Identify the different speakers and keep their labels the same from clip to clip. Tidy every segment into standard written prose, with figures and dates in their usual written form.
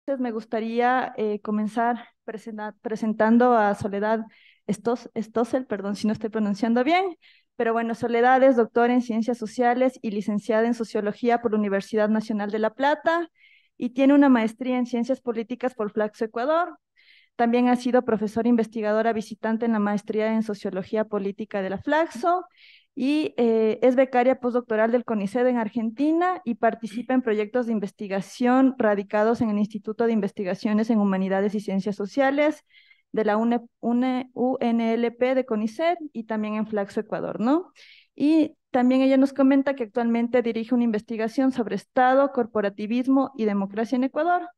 Speaker 1: Entonces, me gustaría comenzar presentando a Soledad Stossel, perdón si no estoy pronunciando bien, pero bueno, Soledad es doctora en Ciencias Sociales y licenciada en Sociología por la Universidad Nacional de La Plata y tiene una maestría en Ciencias Políticas por Flaxo, Ecuador. También ha sido profesora investigadora visitante en la maestría en Sociología Política de la Flaxo y es becaria postdoctoral del CONICET en Argentina y participa en proyectos de investigación radicados en el Instituto de Investigaciones en Humanidades y Ciencias Sociales de la UNLP de CONICET y también en Flaxo, Ecuador, ¿no? Y también ella nos comenta que actualmente dirige una investigación sobre Estado, corporativismo y democracia en Ecuador.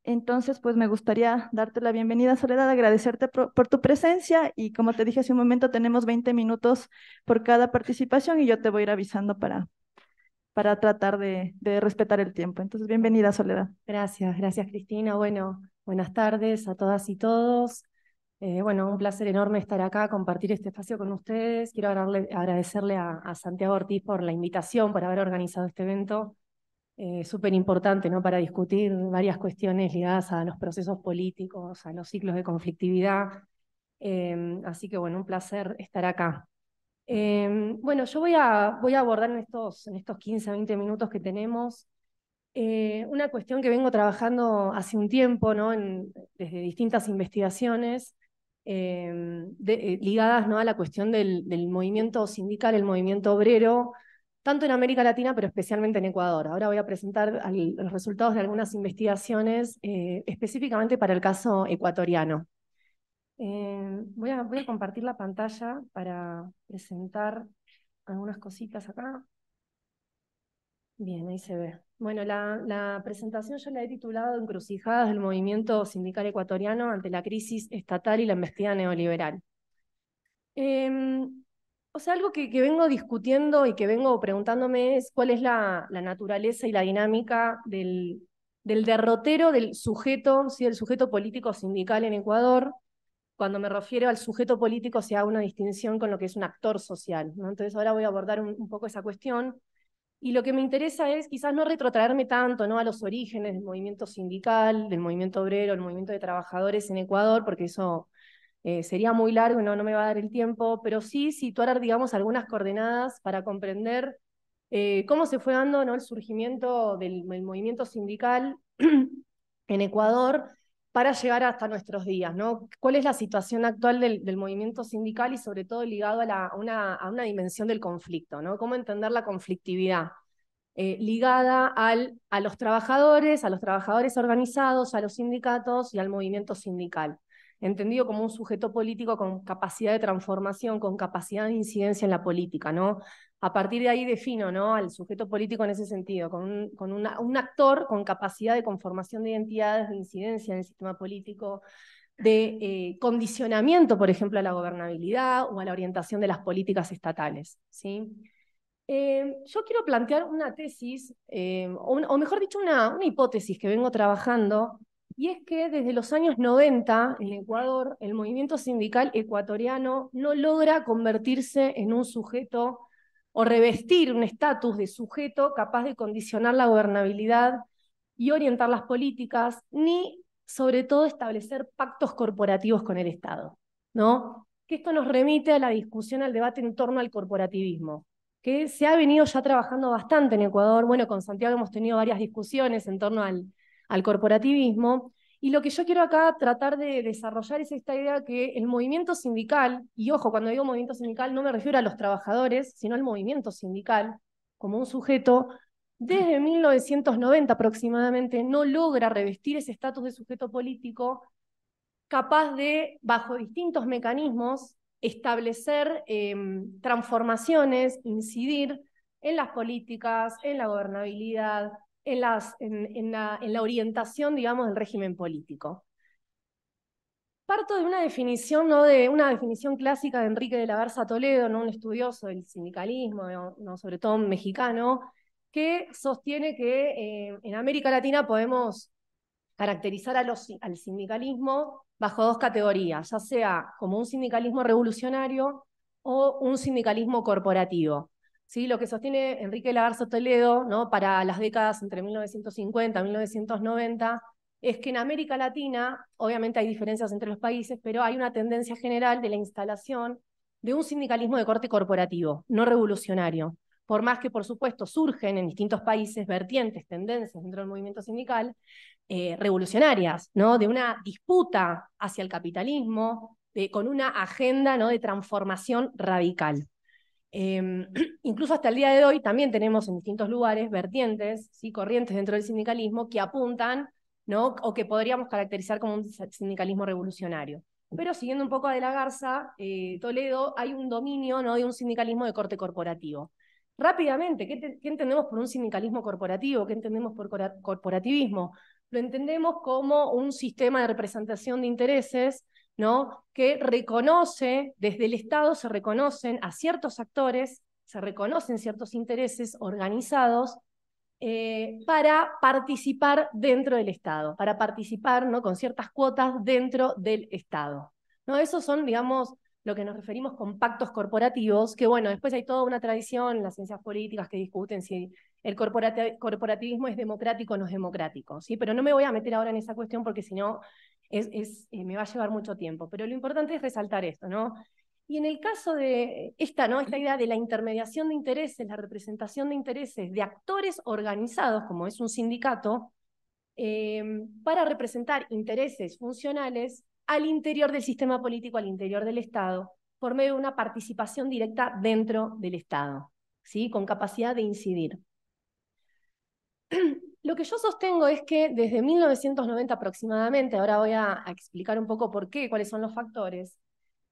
Speaker 1: Entonces, pues me gustaría darte la bienvenida, Soledad, agradecerte por tu presencia y como te dije hace un momento, tenemos 20 minutos por cada participación y yo te voy a ir avisando para tratar de respetar el tiempo. Entonces, bienvenida, Soledad.
Speaker 2: Gracias, gracias Cristina. Bueno, buenas tardes a todas y todos. Bueno, un placer enorme estar acá, compartir este espacio con ustedes. Quiero agradecerle a Santiago Ortiz por la invitación, por haber organizado este evento. Súper importante, ¿no? Para discutir varias cuestiones ligadas a los procesos políticos, a los ciclos de conflictividad. Así que bueno, un placer estar acá. Bueno, yo voy a abordar en estos 15, 20 minutos que tenemos una cuestión que vengo trabajando hace un tiempo, ¿no? Desde distintas investigaciones ligadas, ¿no? A la cuestión del movimiento sindical, el movimiento obrero, tanto en América Latina, pero especialmente en Ecuador. Ahora voy a presentar los resultados de algunas investigaciones específicamente para el caso ecuatoriano. Voy a compartir la pantalla para presentar algunas cositas acá. Bien, ahí se ve. Bueno, la presentación yo la he titulado Encrucijadas del movimiento sindical ecuatoriano ante la crisis estatal y la embestida neoliberal. Eh, o sea, algo que vengo discutiendo y que vengo preguntándome es cuál es la naturaleza y la dinámica del derrotero del sujeto, ¿sí? Del sujeto político sindical en Ecuador. Cuando me refiero al sujeto político se hace una distinción con lo que es un actor social, ¿no? Entonces ahora voy a abordar un poco esa cuestión. Y lo que me interesa es quizás no retrotraerme tanto, ¿no? A los orígenes del movimiento sindical, del movimiento obrero, el movimiento de trabajadores en Ecuador, porque eso sería muy largo y no me va a dar el tiempo, pero sí situar, digamos, algunas coordenadas para comprender cómo se fue dando, ¿no? El surgimiento del movimiento sindical en Ecuador para llegar hasta nuestros días, ¿no? ¿Cuál es la situación actual del movimiento sindical y sobre todo ligado a una dimensión del conflicto, ¿no? ¿Cómo entender la conflictividad? Ligada a los trabajadores organizados, a los sindicatos y al movimiento sindical, entendido como un sujeto político con capacidad de transformación, con capacidad de incidencia en la política, ¿no? A partir de ahí defino, ¿no? Al sujeto político en ese sentido, un actor con capacidad de conformación de identidades, de incidencia en el sistema político, de condicionamiento, por ejemplo, a la gobernabilidad o a la orientación de las políticas estatales, ¿sí? Yo quiero plantear una tesis, o mejor dicho, una hipótesis que vengo trabajando, y es que desde los años 90 en Ecuador, el movimiento sindical ecuatoriano no logra convertirse en un sujeto o revestir un estatus de sujeto capaz de condicionar la gobernabilidad y orientar las políticas, ni sobre todo establecer pactos corporativos con el Estado, ¿no? Que esto nos remite a la discusión, al debate en torno al corporativismo, que se ha venido ya trabajando bastante en Ecuador. Bueno, con Santiago hemos tenido varias discusiones en torno al corporativismo, y lo que yo quiero acá tratar de desarrollar es esta idea que el movimiento sindical, y ojo, cuando digo movimiento sindical no me refiero a los trabajadores, sino al movimiento sindical, como un sujeto, desde 1990 aproximadamente, no logra revestir ese estatus de sujeto político capaz de, bajo distintos mecanismos, establecer transformaciones, incidir en las políticas, en la gobernabilidad, en la orientación, digamos, del régimen político. Parto de una definición, ¿no? De una definición clásica de Enrique de la Garza Toledo, ¿no? Un estudioso del sindicalismo, ¿no? Sobre todo mexicano, que sostiene que en América Latina podemos caracterizar al sindicalismo bajo dos categorías, ya sea como un sindicalismo revolucionario o un sindicalismo corporativo. ¿Sí? Lo que sostiene Enrique Lagarzo Toledo, ¿no? Para las décadas entre 1950 y 1990 es que en América Latina, obviamente hay diferencias entre los países, pero hay una tendencia general de la instalación de un sindicalismo de corte corporativo, no revolucionario. Por más que, por supuesto, surgen en distintos países vertientes, tendencias dentro del movimiento sindical, revolucionarias, ¿no? De una disputa hacia el capitalismo, con una agenda, ¿no? De transformación radical. Incluso hasta el día de hoy también tenemos en distintos lugares vertientes, ¿sí? Corrientes dentro del sindicalismo que apuntan, ¿no? O que podríamos caracterizar como un sindicalismo revolucionario. Pero siguiendo un poco a De la Garza, Toledo, hay un dominio, ¿no? De un sindicalismo de corte corporativo. Rápidamente, ¿qué entendemos por un sindicalismo corporativo? ¿Qué entendemos por corporativismo? Lo entendemos como un sistema de representación de intereses, ¿no? Que reconoce, desde el Estado se reconocen a ciertos actores, se reconocen ciertos intereses organizados para participar dentro del Estado, para participar, ¿no? Con ciertas cuotas dentro del Estado, ¿no? Esos son, digamos, lo que nos referimos con pactos corporativos, que bueno, después hay toda una tradición en las ciencias políticas que discuten si el corporativismo es democrático o no es democrático, ¿sí? Pero no me voy a meter ahora en esa cuestión porque si no me va a llevar mucho tiempo. Pero lo importante es resaltar esto, ¿no? Y en el caso de esta, ¿no? Esta idea de la intermediación de intereses, la representación de intereses de actores organizados, como es un sindicato, para representar intereses funcionales al interior del sistema político, al interior del Estado, por medio de una participación directa dentro del Estado, ¿sí? Con capacidad de incidir. Lo que yo sostengo es que desde 1990 aproximadamente, ahora voy a explicar un poco por qué, cuáles son los factores,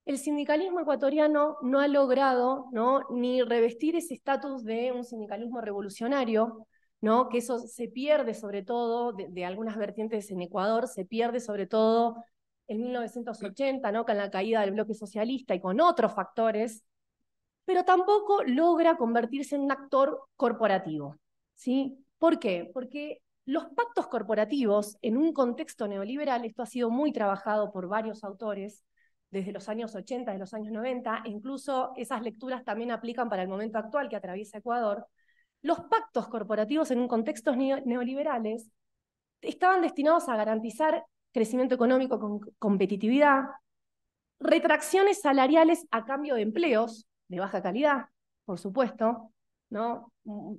Speaker 2: el sindicalismo ecuatoriano no ha logrado, ¿no? Ni revestir ese estatus de un sindicalismo revolucionario, ¿no? Que eso se pierde sobre todo de algunas vertientes en Ecuador, se pierde sobre todo en 1980, ¿no? Con la caída del bloque socialista y con otros factores, pero tampoco logra convertirse en un actor corporativo, ¿sí? ¿Por qué? Porque los pactos corporativos en un contexto neoliberal, esto ha sido muy trabajado por varios autores, desde los años 80, de los años 90, e incluso esas lecturas también aplican para el momento actual que atraviesa Ecuador. Los pactos corporativos en un contexto neoliberales estaban destinados a garantizar crecimiento económico con competitividad, retracciones salariales a cambio de empleos de baja calidad, por supuesto, ¿no?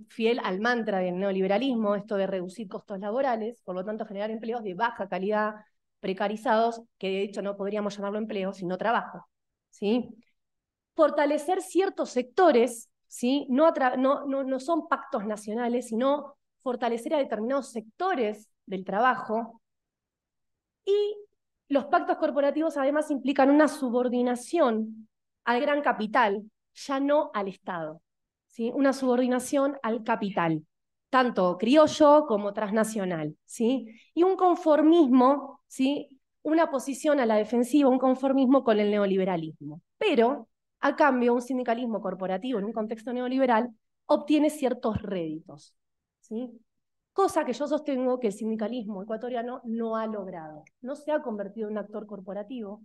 Speaker 2: Fiel al mantra del neoliberalismo, esto de reducir costos laborales, por lo tanto generar empleos de baja calidad, precarizados, que de hecho no podríamos llamarlo empleo, sino trabajo, ¿sí? Fortalecer ciertos sectores, ¿sí? No son pactos nacionales, sino fortalecer a determinados sectores del trabajo. Y los pactos corporativos además implican una subordinación al gran capital, ya no al Estado, ¿sí? Una subordinación al capital, tanto criollo como transnacional, ¿sí? Y un conformismo, ¿sí? Una posición a la defensiva, un conformismo con el neoliberalismo. Pero, a cambio, un sindicalismo corporativo en un contexto neoliberal obtiene ciertos réditos, ¿sí? Cosa que yo sostengo que el sindicalismo ecuatoriano no ha logrado. No se ha convertido en un actor corporativo,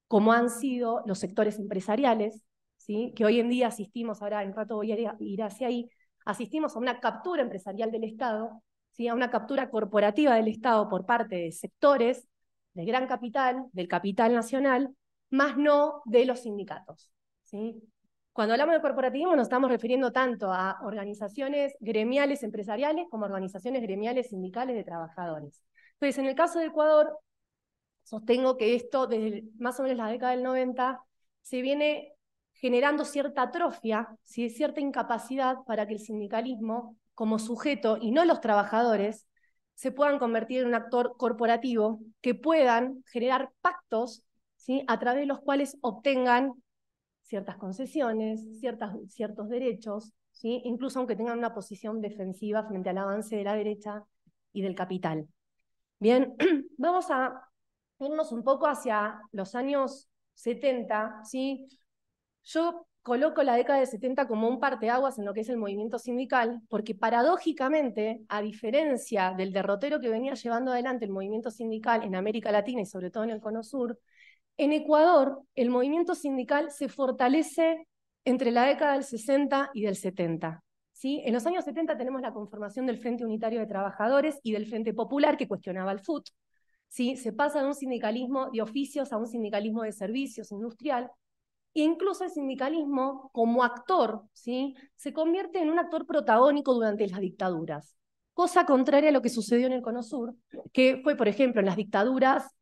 Speaker 2: como han sido los sectores empresariales, ¿sí? Que hoy en día asistimos, ahora en rato voy a ir hacia ahí, asistimos a una captura empresarial del Estado, ¿sí? A una captura corporativa del Estado por parte de sectores del gran capital, del capital nacional, más no de los sindicatos, ¿sí? Cuando hablamos de corporativismo nos estamos refiriendo tanto a organizaciones gremiales empresariales como a organizaciones gremiales sindicales de trabajadores. Entonces, en el caso de Ecuador, sostengo que esto, desde más o menos la década del 90, se viene generando cierta atrofia, ¿sí? Cierta incapacidad para que el sindicalismo, como sujeto, y no los trabajadores, se puedan convertir en un actor corporativo que puedan generar pactos, ¿sí? A través de los cuales obtengan ciertas concesiones, ciertos derechos, ¿sí? Incluso aunque tengan una posición defensiva frente al avance de la derecha y del capital. Bien, vamos a irnos un poco hacia los años 70, ¿sí? Yo coloco la década de 70 como un parteaguas en lo que es el movimiento sindical, porque paradójicamente, a diferencia del derrotero que venía llevando adelante el movimiento sindical en América Latina y sobre todo en el Cono Sur, en Ecuador el movimiento sindical se fortalece entre la década del 60 y del 70. ¿sí? En los años 70 tenemos la conformación del Frente Unitario de Trabajadores y del Frente Popular que cuestionaba el FUT. ¿Sí? Se pasa de un sindicalismo de oficios a un sindicalismo de servicios industrial, e incluso el sindicalismo como actor, ¿sí? Se convierte en un actor protagónico durante las dictaduras, cosa contraria a lo que sucedió en el Cono Sur, que fue, por ejemplo, en las dictaduras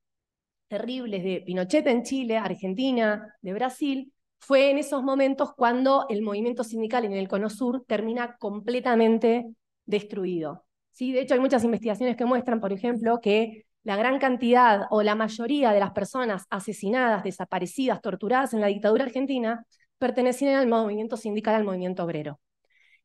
Speaker 2: terribles de Pinochet en Chile, Argentina, de Brasil, fue en esos momentos cuando el movimiento sindical en el Cono Sur termina completamente destruido. ¿Sí? De hecho, hay muchas investigaciones que muestran, por ejemplo, que la gran cantidad o la mayoría de las personas asesinadas, desaparecidas, torturadas en la dictadura argentina pertenecían al movimiento sindical, al movimiento obrero.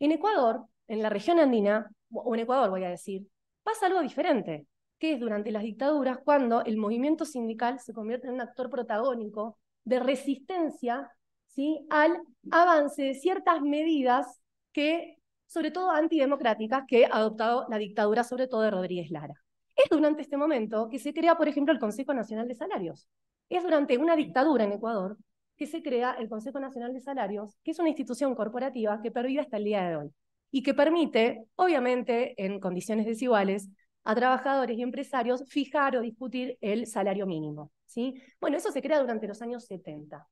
Speaker 2: En Ecuador, en la región andina, o en Ecuador voy a decir, pasa algo diferente, que es durante las dictaduras cuando el movimiento sindical se convierte en un actor protagónico de resistencia, ¿sí?, al avance de ciertas medidas que, sobre todo antidemocráticas, que ha adoptado la dictadura, sobre todo de Rodríguez Lara. Es durante este momento que se crea, por ejemplo, el Consejo Nacional de Salarios. Es durante una dictadura en Ecuador que se crea el Consejo Nacional de Salarios, que es una institución corporativa que pervive hasta el día de hoy y que permite, obviamente en condiciones desiguales, a trabajadores y empresarios fijar o discutir el salario mínimo, ¿sí? Bueno, eso se crea durante los años 70,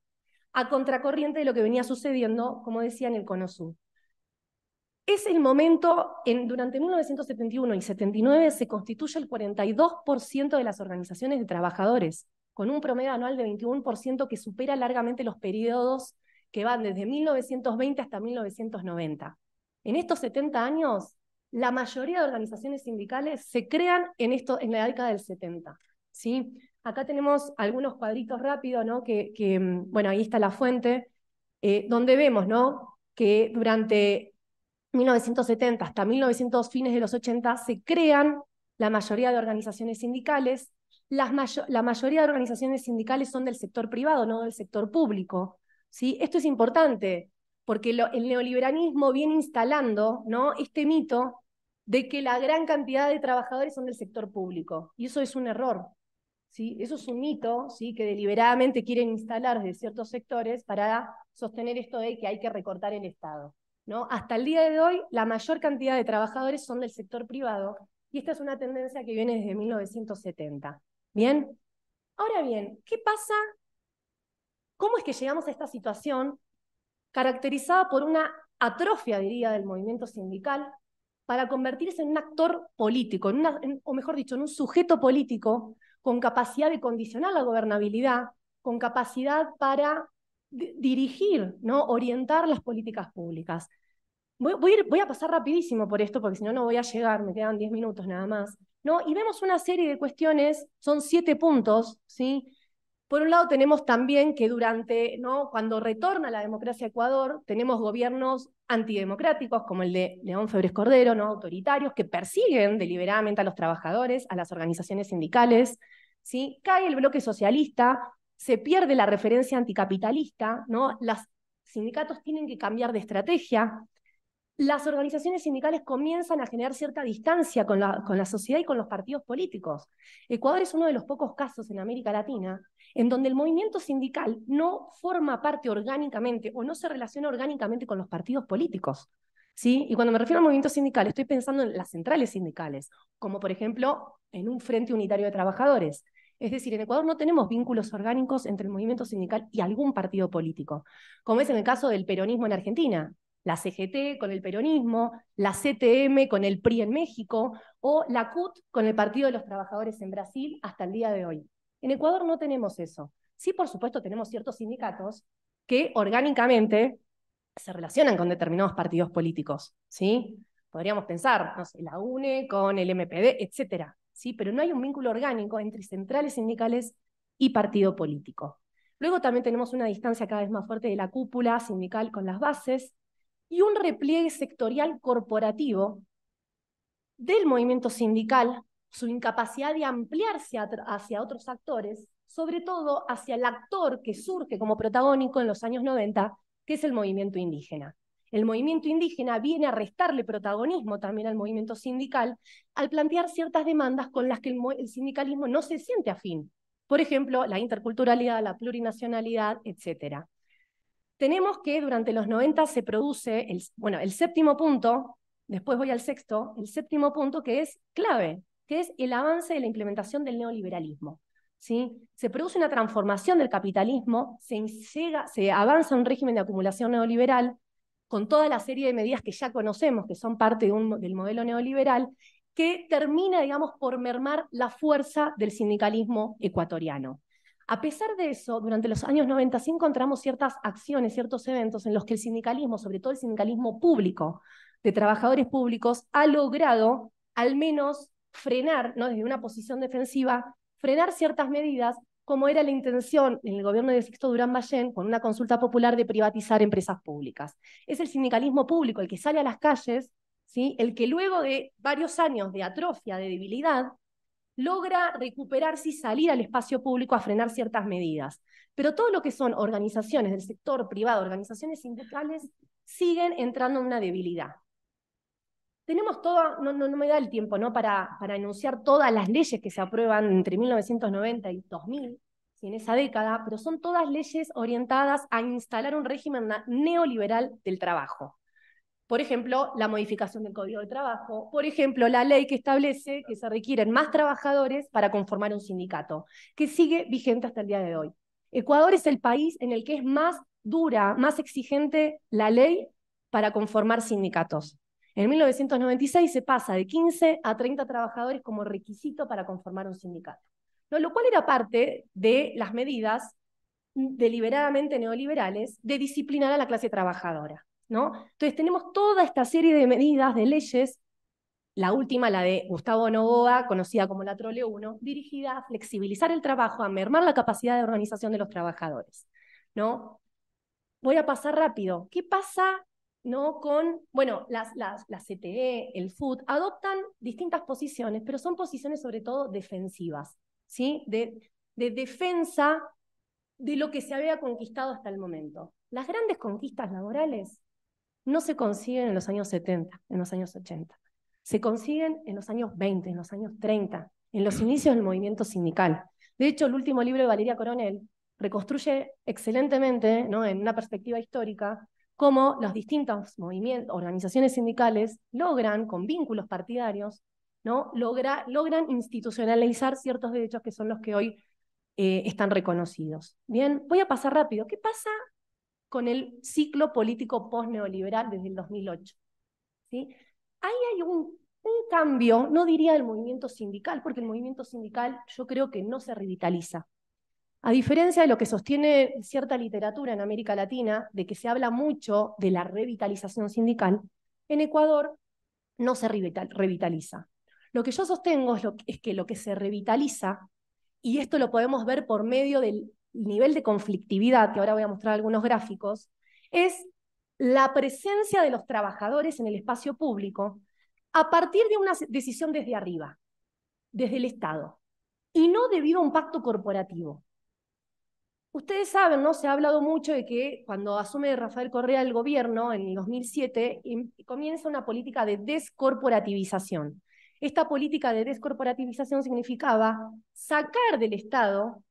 Speaker 2: a contracorriente de lo que venía sucediendo, como decía, en el Cono Sur. Es el momento, durante 1971 y 79 se constituye el 42% de las organizaciones de trabajadores, con un promedio anual de 21% que supera largamente los periodos que van desde 1920 hasta 1990. En estos 70 años, la mayoría de organizaciones sindicales se crean en la década del 70. ¿Sí? Acá tenemos algunos cuadritos rápidos, ¿no? Bueno, ahí está la fuente, donde vemos, ¿no?, que durante 1970 hasta 1900, fines de los 80, se crean la mayoría de organizaciones sindicales. La mayoría de organizaciones sindicales son del sector privado, no del sector público. ¿Sí? Esto es importante, porque el neoliberalismo viene instalando, ¿no?, este mito de que la gran cantidad de trabajadores son del sector público. Y eso es un error. ¿Sí? Eso es un mito, ¿sí?, que deliberadamente quieren instalar desde ciertos sectores para sostener esto de que hay que recortar el Estado, ¿no? Hasta el día de hoy, la mayor cantidad de trabajadores son del sector privado, y esta es una tendencia que viene desde 1970. ¿Bien? Ahora bien, ¿qué pasa? ¿Cómo es que llegamos a esta situación caracterizada por una atrofia, diría, del movimiento sindical para convertirse en un actor político, o mejor dicho, en un sujeto político con capacidad de condicionar la gobernabilidad, con capacidad para dirigir, ¿no?, orientar las políticas públicas? Voy a pasar rapidísimo por esto, porque si no, no voy a llegar, me quedan 10 minutos nada más, ¿no? Y vemos una serie de cuestiones, son 7 puntos, ¿sí? Por un lado tenemos también que ¿no?, cuando retorna la democracia a Ecuador, tenemos gobiernos antidemocráticos, como el de León Febres Cordero, ¿no?, autoritarios, que persiguen deliberadamente a los trabajadores, a las organizaciones sindicales, ¿sí? Cae el bloque socialista, se pierde la referencia anticapitalista, ¿no? Los sindicatos tienen que cambiar de estrategia. Las organizaciones sindicales comienzan a generar cierta distancia con la sociedad y con los partidos políticos. Ecuador es uno de los pocos casos en América Latina en donde el movimiento sindical no forma parte orgánicamente o no se relaciona orgánicamente con los partidos políticos. ¿Sí? Y cuando me refiero al movimiento sindical, estoy pensando en las centrales sindicales, como por ejemplo en un Frente Unitario de Trabajadores. Es decir, en Ecuador no tenemos vínculos orgánicos entre el movimiento sindical y algún partido político, como es en el caso del peronismo en Argentina, la CGT con el peronismo, la CTM con el PRI en México, o la CUT con el Partido de los Trabajadores en Brasil hasta el día de hoy. En Ecuador no tenemos eso. Sí, por supuesto, tenemos ciertos sindicatos que orgánicamente se relacionan con determinados partidos políticos, ¿sí? Podríamos pensar, no sé, la UNE con el MPD, etcétera, ¿sí? Pero no hay un vínculo orgánico entre centrales sindicales y partido político. Luego también tenemos una distancia cada vez más fuerte de la cúpula sindical con las bases y un repliegue sectorial corporativo del movimiento sindical, su incapacidad de ampliarse hacia otros actores, sobre todo hacia el actor que surge como protagónico en los años 90, que es el movimiento indígena. El movimiento indígena viene a restarle protagonismo también al movimiento sindical al plantear ciertas demandas con las que el sindicalismo no se siente afín. Por ejemplo, la interculturalidad, la plurinacionalidad, etc. tenemos que durante los 90 se produce, el séptimo punto, después voy al sexto, el séptimo punto que es clave, que es el avance de la implementación del neoliberalismo. ¿Sí? Se produce una transformación del capitalismo, se avanza un régimen de acumulación neoliberal con toda la serie de medidas que ya conocemos, que son parte del modelo neoliberal, que termina, digamos, por mermar la fuerza del sindicalismo ecuatoriano. A pesar de eso, durante los años 90 sí encontramos ciertas acciones, ciertos eventos en los que el sindicalismo, sobre todo el sindicalismo público, de trabajadores públicos, ha logrado al menos frenar, ¿no? Desde una posición defensiva, frenar ciertas medidas, como era la intención en el gobierno de Sixto Durán Ballén, con una consulta popular, de privatizar empresas públicas. Es el sindicalismo público el que sale a las calles, ¿sí? El que luego de varios años de atrofia, de debilidad, logra recuperarse y salir al espacio público a frenar ciertas medidas. Pero todo lo que son organizaciones del sector privado, organizaciones sindicales, siguen entrando en una debilidad. Tenemos toda, no me da el tiempo, ¿no? para enunciar todas las leyes que se aprueban entre 1990 y 2000, ¿sí? En esa década, pero son todas leyes orientadas a instalar un régimen neoliberal del trabajo. Por ejemplo, la modificación del Código de Trabajo, por ejemplo, la ley que establece que se requieren más trabajadores para conformar un sindicato, que sigue vigente hasta el día de hoy. Ecuador es el país en el que es más dura, más exigente la ley para conformar sindicatos. En 1996 se pasa de 15 a 30 trabajadores como requisito para conformar un sindicato, ¿no? Lo cual era parte de las medidas deliberadamente neoliberales de disciplinar a la clase trabajadora, ¿no? Entonces tenemos toda esta serie de medidas, de leyes, la última, la de Gustavo Noboa, conocida como la Trole 1, dirigida a flexibilizar el trabajo, a mermar la capacidad de organización de los trabajadores, ¿no? Voy a pasar rápido. ¿Qué pasa, ¿no? con, bueno, la CTE, el FUT, adoptan distintas posiciones, pero son posiciones sobre todo defensivas, ¿sí? De defensa de lo que se había conquistado hasta el momento. Las grandes conquistas laborales no se consiguen en los años 70, en los años 80. Se consiguen en los años 20, en los años 30, en los inicios del movimiento sindical. De hecho, el último libro de Valeria Coronel reconstruye excelentemente, ¿no? En una perspectiva histórica, cómo los distintos movimientos, organizaciones sindicales logran, con vínculos partidarios, ¿no? logran institucionalizar ciertos derechos que son los que hoy están reconocidos. Bien, voy a pasar rápido. ¿Qué pasa con el ciclo político post-neoliberal desde el 2008? ¿Sí? Ahí hay un cambio, no diría del movimiento sindical, porque el movimiento sindical yo creo que no se revitaliza. A diferencia de lo que sostiene cierta literatura en América Latina, de que se habla mucho de la revitalización sindical, en Ecuador no se revitaliza. Lo que yo sostengo es que lo que se revitaliza, y esto lo podemos ver por medio del nivel de conflictividad, que ahora voy a mostrar algunos gráficos, es la presencia de los trabajadores en el espacio público a partir de una decisión desde arriba, desde el Estado, y no debido a un pacto corporativo. Ustedes saben, ¿no? Se ha hablado mucho de que cuando asume Rafael Correa el gobierno en el 2007, comienza una política de descorporativización. Esta política de descorporativización significaba sacar del Estado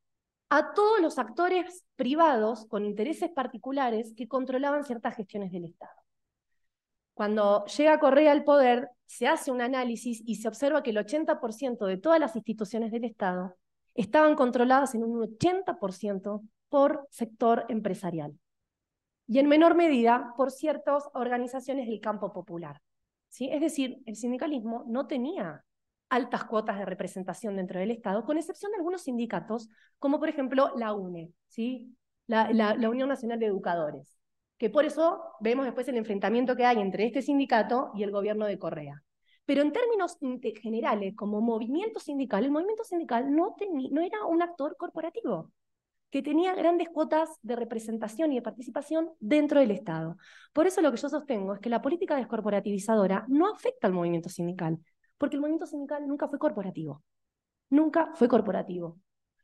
Speaker 2: a todos los actores privados con intereses particulares que controlaban ciertas gestiones del Estado. Cuando llega Correa al poder, se hace un análisis y se observa que el 80% de todas las instituciones del Estado estaban controladas en un 80% por sector empresarial y en menor medida por ciertas organizaciones del campo popular, ¿sí? Es decir, el sindicalismo no tenía altas cuotas de representación dentro del Estado, con excepción de algunos sindicatos, como por ejemplo la UNE, ¿sí? la Unión Nacional de Educadores, que por eso vemos después el enfrentamiento que hay entre este sindicato y el gobierno de Correa. Pero en términos generales, como movimiento sindical, el movimiento sindical no era un actor corporativo, que tenía grandes cuotas de representación y de participación dentro del Estado. Por eso lo que yo sostengo es que la política descorporativizadora no afecta al movimiento sindical, porque el movimiento sindical nunca fue corporativo. Nunca fue corporativo.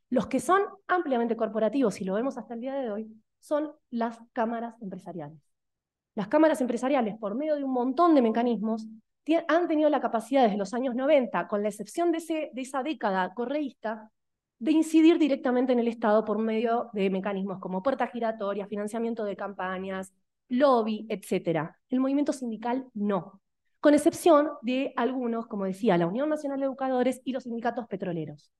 Speaker 2: Los que son ampliamente corporativos, y lo vemos hasta el día de hoy, son las cámaras empresariales. Las cámaras empresariales, por medio de un montón de mecanismos, han tenido la capacidad desde los años 90, con la excepción de esa década correísta, de incidir directamente en el Estado por medio de mecanismos como puertas giratorias, financiamiento de campañas, lobby, etc. El movimiento sindical no, con excepción de algunos, como decía, la Unión Nacional de Educadores y los sindicatos petroleros,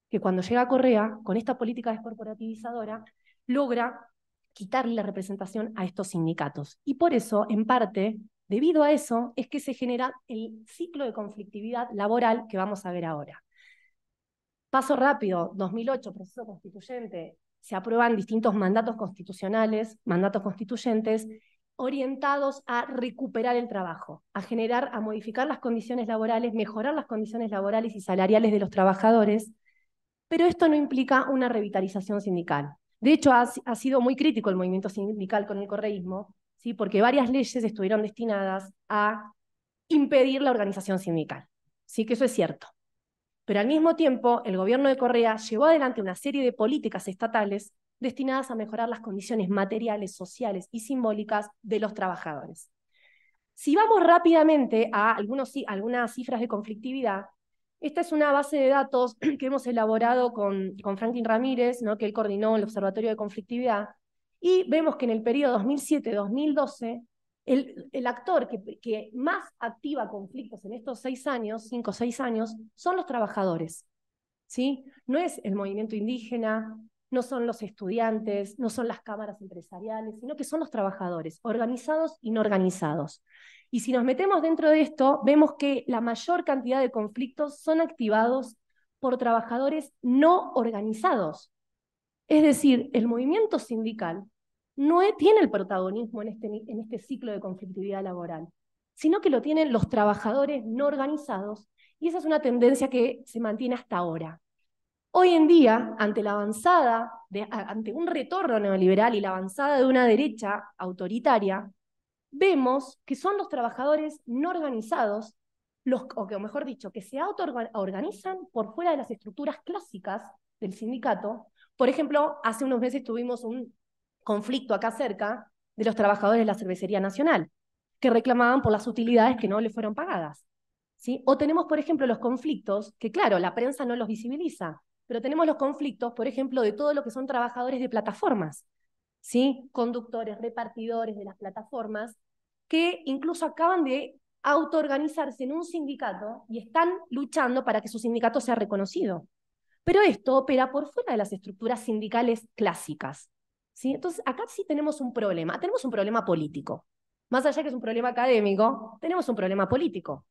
Speaker 2: que cuando llega Correa, con esta política descorporativizadora, logra quitarle la representación a estos sindicatos. Y por eso, en parte, debido a eso, es que se genera el ciclo de conflictividad laboral que vamos a ver ahora. Paso rápido, 2008, proceso constituyente, se aprueban distintos mandatos constitucionales, mandatos constituyentes, orientados a recuperar el trabajo, a generar, a modificar las condiciones laborales, mejorar las condiciones laborales y salariales de los trabajadores, pero esto no implica una revitalización sindical. De hecho, ha sido muy crítico el movimiento sindical con el correísmo, ¿sí? Porque varias leyes estuvieron destinadas a impedir la organización sindical. Sí, que eso es cierto. Pero al mismo tiempo, el gobierno de Correa llevó adelante una serie de políticas estatales destinadas a mejorar las condiciones materiales, sociales y simbólicas de los trabajadores. Si vamos rápidamente a algunas cifras de conflictividad, esta es una base de datos que hemos elaborado con Franklin Ramírez, ¿no? Que él coordinó el Observatorio de Conflictividad, y vemos que en el periodo 2007-2012, el actor que más activa conflictos en estos 6 años, 5 o 6 años, son los trabajadores, ¿sí? No es el movimiento indígena, no son los estudiantes, no son las cámaras empresariales, sino que son los trabajadores, organizados y no organizados. Y si nos metemos dentro de esto, vemos que la mayor cantidad de conflictos son activados por trabajadores no organizados. Es decir, el movimiento sindical no tiene el protagonismo en este ciclo de conflictividad laboral, sino que lo tienen los trabajadores no organizados, y esa es una tendencia que se mantiene hasta ahora. Hoy en día, ante ante un retorno neoliberal y la avanzada de una derecha autoritaria, vemos que son los trabajadores no organizados, o mejor dicho, que se autoorganizan por fuera de las estructuras clásicas del sindicato. Por ejemplo, hace unos meses tuvimos un conflicto acá cerca de los trabajadores de la Cervecería Nacional, que reclamaban por las utilidades que no les fueron pagadas, ¿sí? O tenemos, por ejemplo, los conflictos, que claro, la prensa no los visibiliza, pero tenemos los conflictos, por ejemplo, de todo lo que son trabajadores de plataformas, ¿sí? Conductores, repartidores de las plataformas, que incluso acaban de autoorganizarse en un sindicato y están luchando para que su sindicato sea reconocido. Pero esto opera por fuera de las estructuras sindicales clásicas, ¿sí? Entonces, acá sí tenemos un problema político. Más allá que es un problema académico, tenemos un problema político,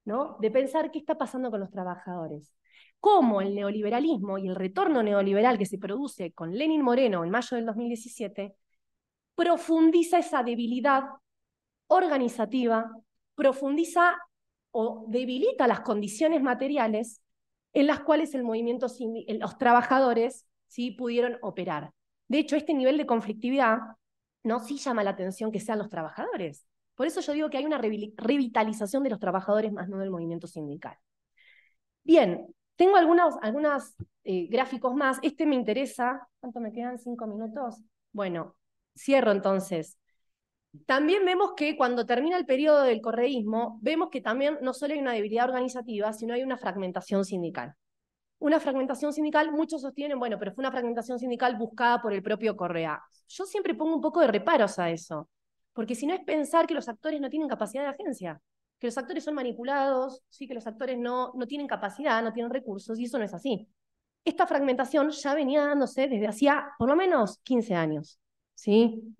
Speaker 2: ¿no? De pensar qué está pasando con los trabajadores. Cómo el neoliberalismo y el retorno neoliberal que se produce con Lenín Moreno en mayo del 2017 profundiza esa debilidad organizativa, profundiza o debilita las condiciones materiales en las cuales los trabajadores, ¿sí?, pudieron operar. De hecho, este nivel de conflictividad no sí llama la atención que sean los trabajadores. Por eso yo digo que hay una revitalización de los trabajadores más no del movimiento sindical. Bien, tengo algunos gráficos más. Este me interesa. ¿Cuánto me quedan? 5 minutos. Bueno, cierro entonces. También vemos que cuando termina el periodo del correísmo, vemos que también no solo hay una debilidad organizativa, sino hay una fragmentación sindical. Una fragmentación sindical, muchos sostienen, bueno, pero fue una fragmentación sindical buscada por el propio Correa. Yo siempre pongo un poco de reparos a eso, porque si no es pensar que los actores no tienen capacidad de agencia, que los actores son manipulados, ¿sí?, que los actores no tienen capacidad, no tienen recursos, y eso no es así. Esta fragmentación ya venía dándose desde hacía por lo menos 15 años, ¿sí?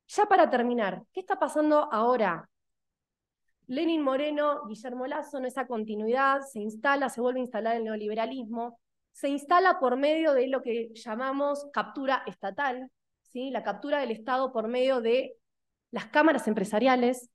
Speaker 2: Ya para terminar, ¿qué está pasando ahora? Lenín Moreno, Guillermo Lasso, en esa continuidad, se vuelve a instalar el neoliberalismo, se instala por medio de lo que llamamos captura estatal, ¿sí? La captura del Estado por medio de las cámaras empresariales,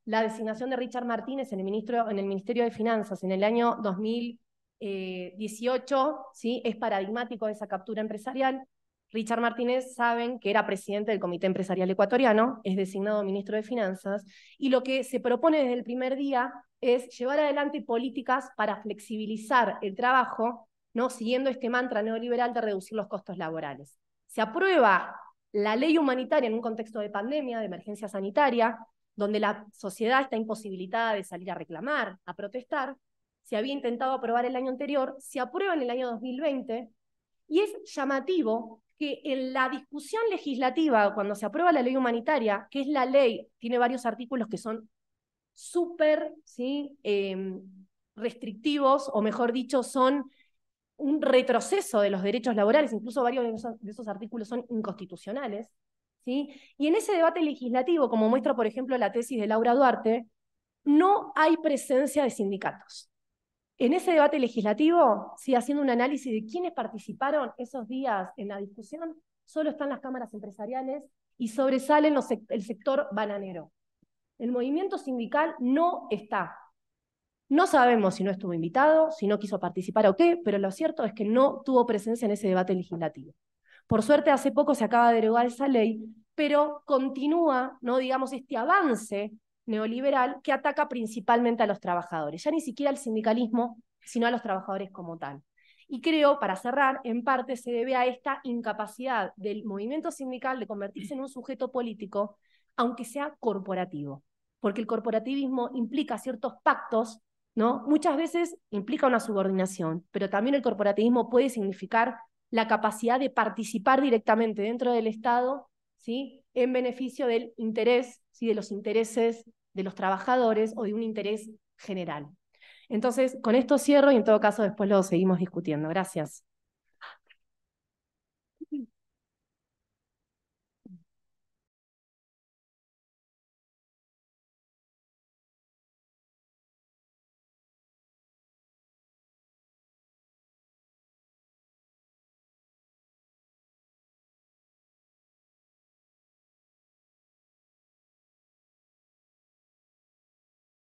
Speaker 2: la designación de Richard Martínez en el Ministerio de Finanzas en el año 2018, ¿sí?, es paradigmático de esa captura empresarial. Richard Martínez, saben que era presidente del Comité Empresarial Ecuatoriano, es designado ministro de Finanzas, y lo que se propone desde el primer día es llevar adelante políticas para flexibilizar el trabajo, ¿no?, siguiendo este mantra neoliberal de reducir los costos laborales. Se aprueba la ley humanitaria en un contexto de pandemia, de emergencia sanitaria, donde la sociedad está imposibilitada de salir a reclamar, a protestar. se había intentado aprobar el año anterior, se aprueba en el año 2020, y es llamativo que en la discusión legislativa, cuando se aprueba la ley humanitaria, que es la ley, tiene varios artículos que son súper, ¿sí? Restrictivos, o mejor dicho, son un retroceso de los derechos laborales, incluso varios de esos artículos son inconstitucionales, ¿sí? Y en ese debate legislativo, como muestra, por ejemplo, la tesis de Laura Duarte, no hay presencia de sindicatos. En ese debate legislativo, ¿sí? Haciendo un análisis de quiénes participaron esos días en la discusión, solo están las cámaras empresariales y sobresalen el sector bananero. El movimiento sindical no está. No sabemos si no estuvo invitado, si no quiso participar o qué, pero lo cierto es que no tuvo presencia en ese debate legislativo. Por suerte, hace poco se acaba de derogar esa ley, pero continúa, ¿no? Digamos, este avance neoliberal que ataca principalmente a los trabajadores, ya ni siquiera al sindicalismo, sino a los trabajadores como tal. Y creo, para cerrar, en parte se debe a esta incapacidad del movimiento sindical de convertirse en un sujeto político, aunque sea corporativo, porque el corporativismo implica ciertos pactos, ¿no? Muchas veces implica una subordinación, pero también el corporativismo puede significar la capacidad de participar directamente dentro del Estado, ¿sí? En beneficio del interés, ¿sí? De los intereses de los trabajadores o de un interés general. Entonces, con esto cierro y en todo caso después lo seguimos discutiendo. Gracias.